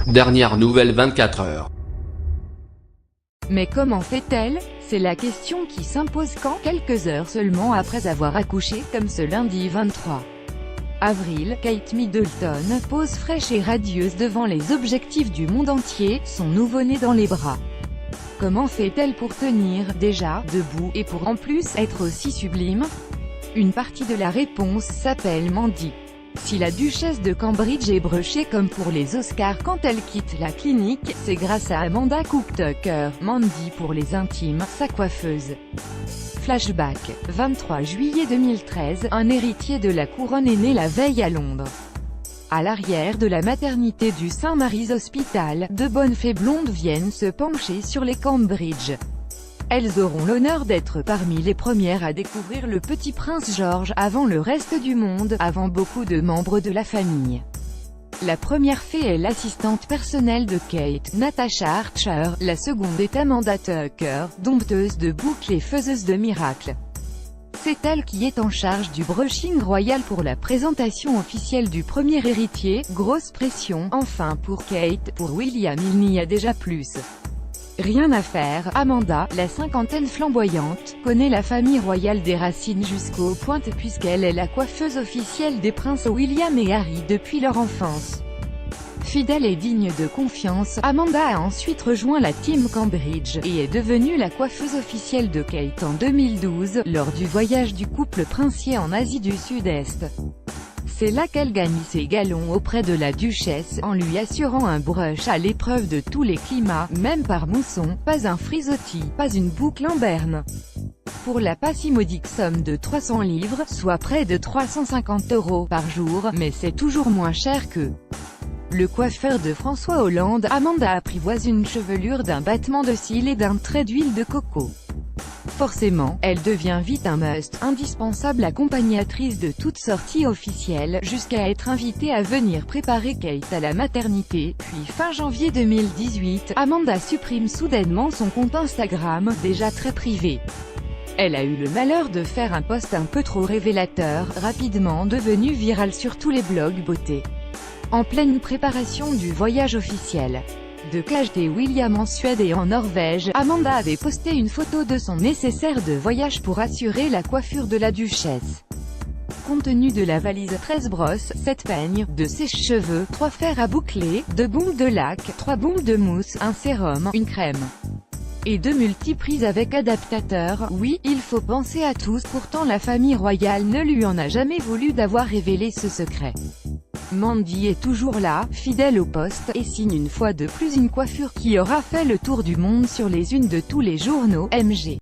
Dernière nouvelle 24 heures. Mais comment fait-elle? C'est la question qui s'impose quand, quelques heures seulement après avoir accouché, comme ce lundi 23 avril, Kate Middleton pose fraîche et radieuse devant les objectifs du monde entier, son nouveau-né dans les bras. Comment fait-elle pour tenir, déjà, debout, et pour en plus, être aussi sublime? Une partie de la réponse s'appelle Mandy. Si la duchesse de Cambridge est brochée comme pour les Oscars quand elle quitte la clinique, c'est grâce à Amanda Cook Tucker, Mandy pour les intimes, sa coiffeuse. Flashback, 23 juillet 2013, un héritier de la couronne est né la veille à Londres. À l'arrière de la maternité du St Mary's Hospital, deux bonnes fées blondes viennent se pencher sur les Cambridge. Elles auront l'honneur d'être parmi les premières à découvrir le petit prince George avant le reste du monde, avant beaucoup de membres de la famille. La première fée est l'assistante personnelle de Kate, Natasha Archer, la seconde est Amanda Tucker, dompteuse de boucles et faiseuse de miracles. C'est elle qui est en charge du brushing royal pour la présentation officielle du premier héritier. Grosse pression, enfin pour Kate, pour William il n'y a déjà plus. Rien à faire, Amanda, la cinquantaine flamboyante, connaît la famille royale des racines jusqu'aux pointes puisqu'elle est la coiffeuse officielle des princes William et Harry depuis leur enfance. Fidèle et digne de confiance, Amanda a ensuite rejoint la Team Cambridge, et est devenue la coiffeuse officielle de Kate en 2012, lors du voyage du couple princier en Asie du Sud-Est. C'est là qu'elle gagne ses galons auprès de la duchesse, en lui assurant un brush à l'épreuve de tous les climats, même par mousson, pas un frisottis, pas une boucle en berne. Pour la pas si modique somme de 300 livres, soit près de 350 € par jour, mais c'est toujours moins cher que le coiffeur de François Hollande. Amanda apprivoise une chevelure d'un battement de cils et d'un trait d'huile de coco. Forcément, elle devient vite un must, indispensable accompagnatrice de toute sortie officielle, jusqu'à être invitée à venir préparer Kate à la maternité. Puis fin janvier 2018, Amanda supprime soudainement son compte Instagram, déjà très privé. Elle a eu le malheur de faire un post un peu trop révélateur, rapidement devenu viral sur tous les blogs beauté. En pleine préparation du voyage officiel de Kate et William en Suède et en Norvège, Amanda avait posté une photo de son nécessaire de voyage pour assurer la coiffure de la duchesse. Contenu de la valise: 13 brosses, 7 peignes, 2 sèche-cheveux, 3 fers à boucler, 2 bombes de lac, 3 bombes de mousse, un sérum, une crème et 2 multiprises avec adaptateur. Oui, il faut penser à tous, pourtant la famille royale ne lui en a jamais voulu d'avoir révélé ce secret. Mandy est toujours là, fidèle au poste, et signe une fois de plus une coiffure qui aura fait le tour du monde sur les unes de tous les journaux. MG.